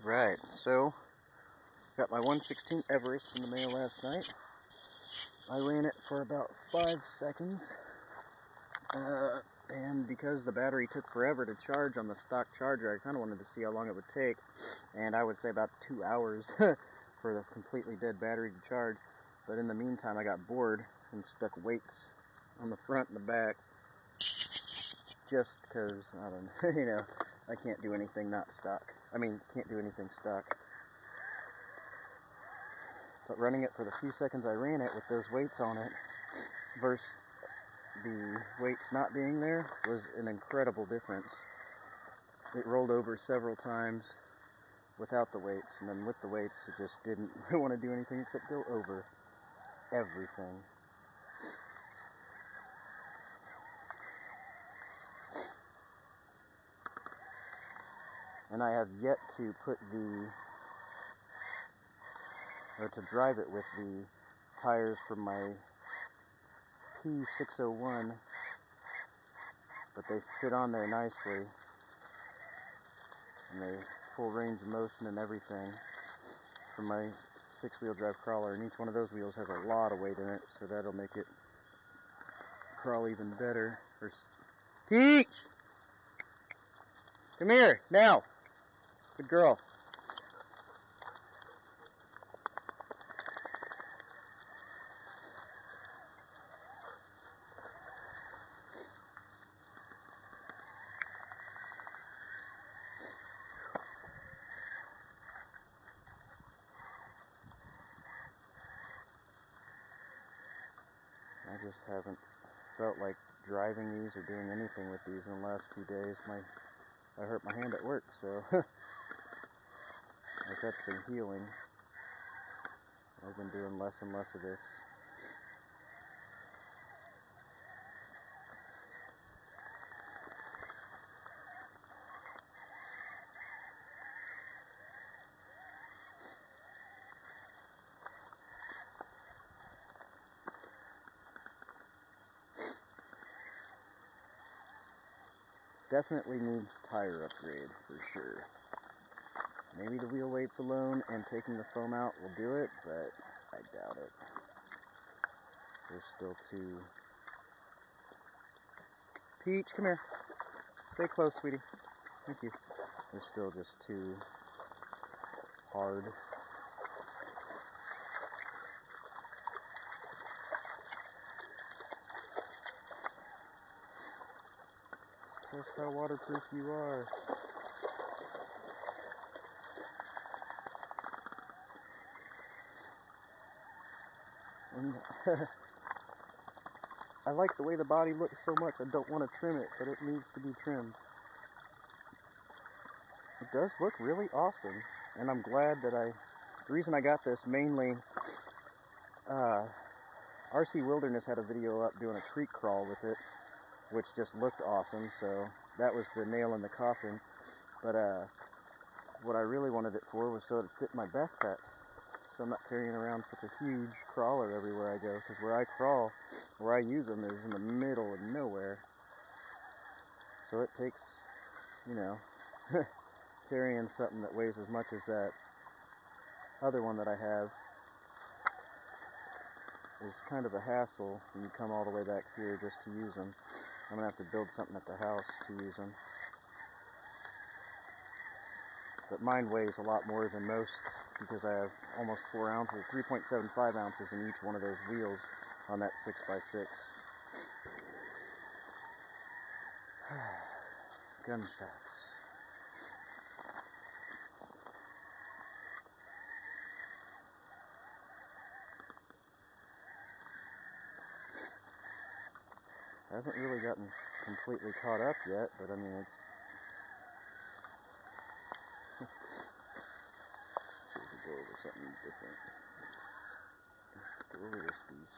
Right, so got my 1/16 Everest in the mail last night. I ran it for about 5 seconds, and because the battery took forever to charge on the stock charger, I kind of wanted to see how long it would take, and I would say about 2 hours for the completely dead battery to charge. But in the meantime, I got bored and stuck weights on the front and the back, just because, I don't know, I can't do anything not stock. Can't do anything stock. But running it for the few seconds I ran it with those weights on it versus the weights not being there was an incredible difference. It rolled over several times without the weights, and then with the weights it just didn't want to do anything except go over everything. And I have yet to put to drive it with the tires from my P601, but they fit on there nicely, and they full range of motion and everything from my 6-wheel drive crawler, and each one of those wheels has a lot of weight in it, so that'll make it crawl even better. Peach! Come here, now! Good girl. I just haven't felt like driving these or doing anything with these in the last few days. I hurt my hand at work, so as that's been healing, I've been doing less and less of this. Definitely needs tire upgrade for sure. Maybe the wheel weights alone and taking the foam out will do it, but I doubt it. They're still too... Peach, come here. Stay close, sweetie. Thank you. They're still just too hard. Just how waterproof you are. And I like the way the body looks so much, I don't want to trim it, but it needs to be trimmed. It does look really awesome, and I'm glad that the reason I got this mainly, RC Wilderness had a video up doing a creek crawl with it, which just looked awesome, so that was the nail in the coffin. But what I really wanted it for was so it fit my backpack, so I'm not carrying around such a huge crawler everywhere I go, because where I crawl, where I use them is in the middle of nowhere. So it takes, carrying something that weighs as much as that other one that I have is kind of a hassle when you come all the way back here just to use them. I'm going to have to build something at the house to use them. But mine weighs a lot more than most because I have almost 4 ounces, 3.75 ounces in each one of those wheels on that 6x6. Gunshots. I haven't really gotten completely caught up yet, but I mean, it's... Let's see if we go over something different. Go over this piece.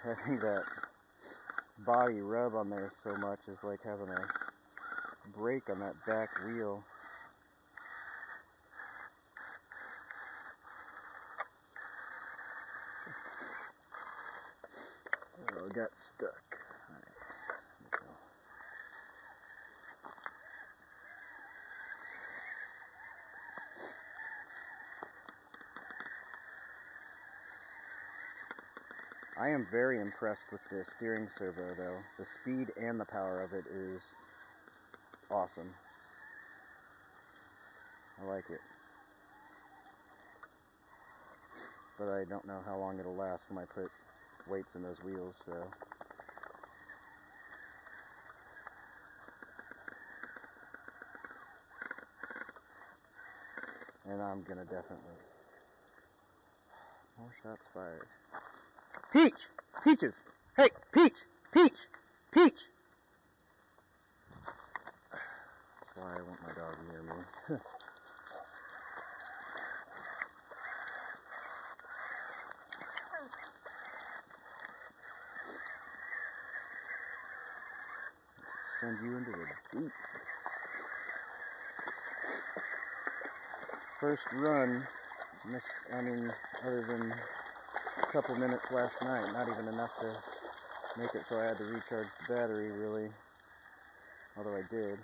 Having that body rub on there so much is like having a brake on that back wheel. Oh, it got stuck. Alright, there we go. I am very impressed with the steering servo though. The speed and the power of it is awesome. I like it. But I don't know how long it'll last when I put weights in those wheels, so. And I'm gonna definitely. More shots fired. Peach! Peaches! Hey! Peach! Peach! Peach! That's why I want my dog near me. Send you into the deep. First run, other than a couple minutes last night, not even enough to make it so I had to recharge the battery, really. Although I did.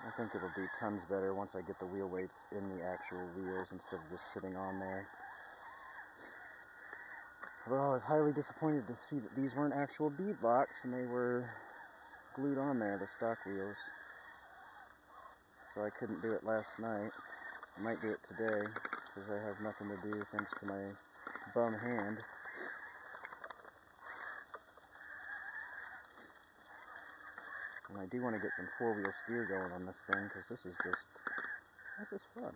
I think it'll be tons better once I get the wheel weights in the actual wheels instead of just sitting on there. Although I was highly disappointed to see that these weren't actual bead locks and they were glued on there, the stock wheels. So I couldn't do it last night. I might do it today because I have nothing to do thanks to my bum hand. And I do want to get some four-wheel steer going on this thing because this is fun.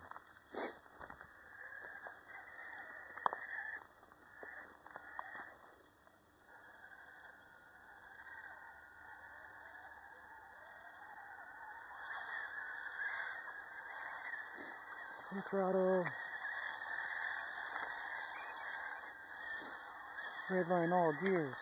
Full throttle. Red line all gears.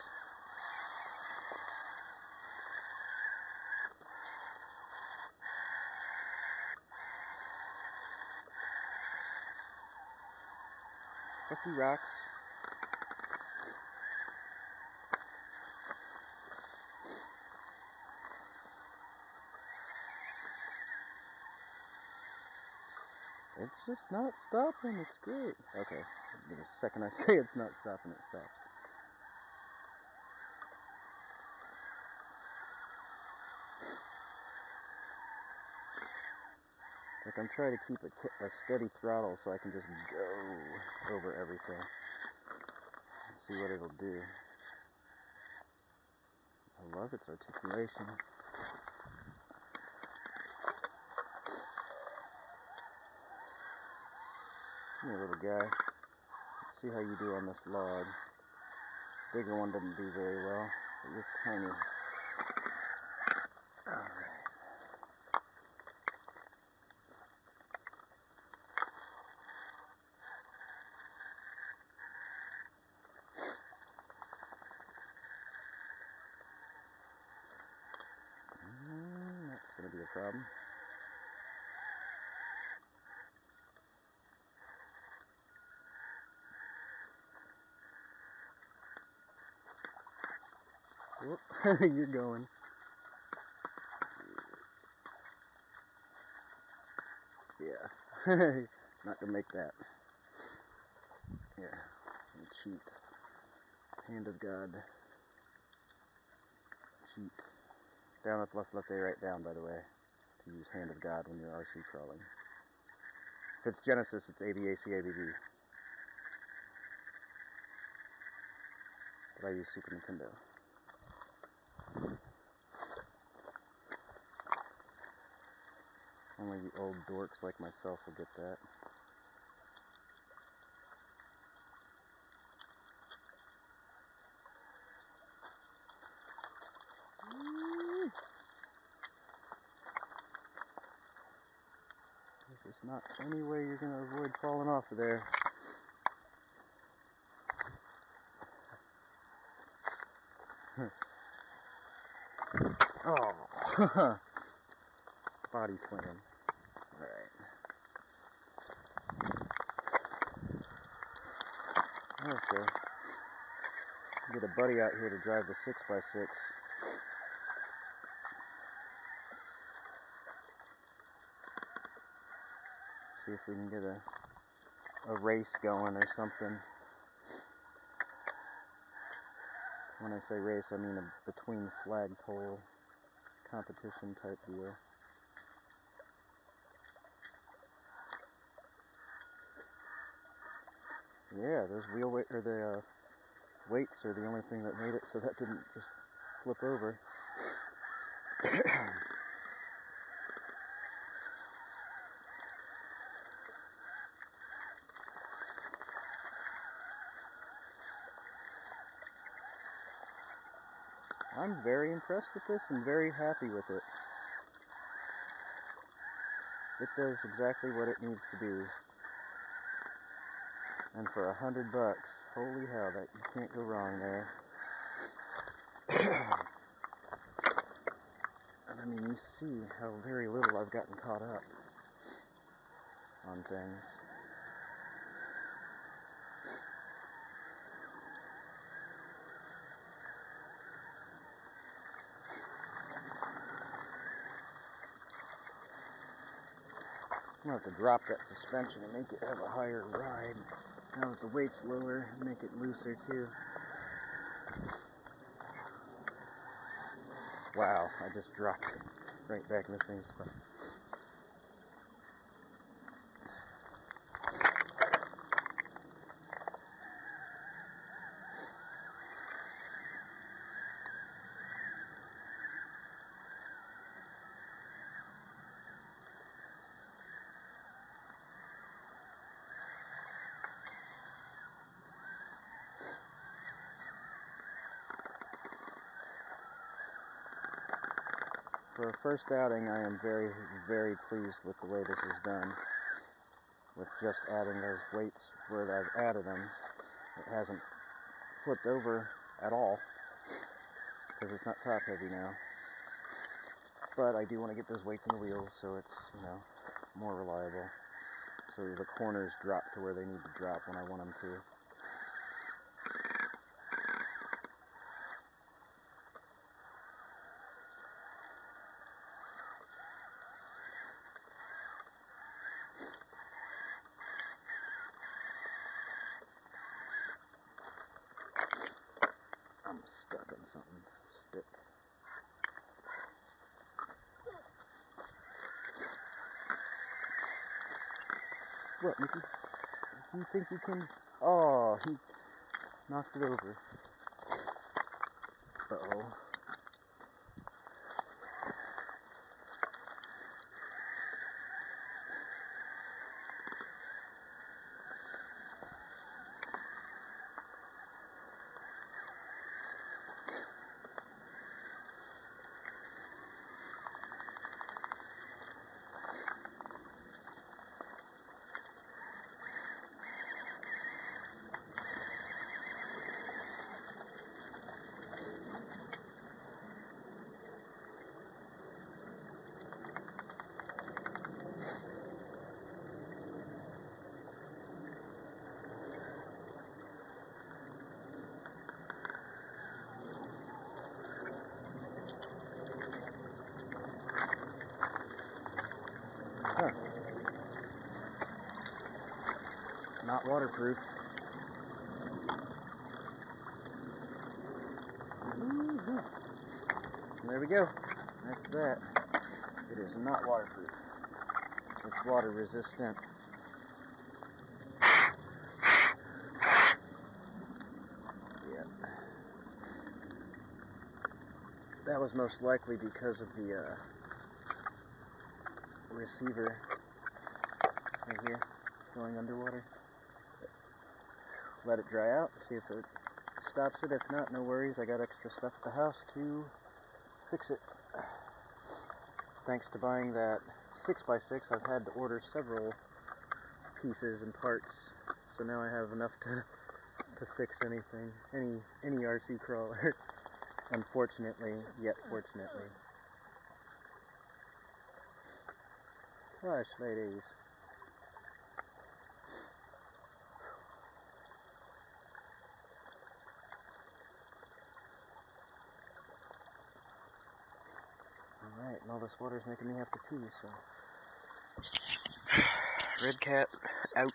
Fucky rocks. It's just not stopping, it's great. Okay, the second I say it's not stopping, it stops. Like I'm trying to keep a steady throttle so I can just go over everything. Let's see what it'll do. I love its articulation. Come here, little guy. Let's see how you do on this log. Bigger one doesn't do very well, but you're tiny. Alright. That's going to be a problem. Whoop, you're going. Yeah, not gonna make that. Here, cheat. Hand of God. Cheat. Down, up, left, left, A, right, down, by the way. To use Hand of God when you're RC crawling. If it's Genesis, it's A, B, A, C, A, B, B. But I use Super Nintendo. Only the old dorks like myself will get that. There's just not any way you're going to avoid falling off of there. Oh! Body slam. Alright. Okay. Get a buddy out here to drive the 6x6. See if we can get a race going or something. When I say race, I mean a between flagpole competition type deal. Yeah, those wheel weight or the weights are the only thing that made it so that didn't just flip over. I'm very impressed with this and very happy with it. It does exactly what it needs to do. And for $100, holy hell, that you can't go wrong there. And I mean, you see how very little I've gotten caught up on things. I'm going to have to drop that suspension and make it have a higher ride. Now that the weight's lower, make it looser too. Wow, I just dropped it right back in the same spot. For a first outing, I am very, very pleased with the way this is done. With just adding those weights where I've added them. It hasn't flipped over at all, because it's not top heavy now. But I do want to get those weights in the wheels so it's, you know, more reliable. So the corners drop to where they need to drop when I want them to. I'm stuck on something. Stick. What, Mickey? You think you can... Oh, he knocked it over. Uh-oh. Huh. Not waterproof. There we go. That's that. It is not waterproof. It's water resistant. Yeah. That was most likely because of the receiver right here going underwater. Let it dry out, see if it stops it. If not, no worries. I got extra stuff at the house to fix it. Thanks to buying that 6x6, I've had to order several pieces and parts, so now I have enough to fix anything, any RC crawler. Unfortunately, yet fortunately. Gosh, ladies. Alright, and all this water's making me have to pee, so... Redcat out.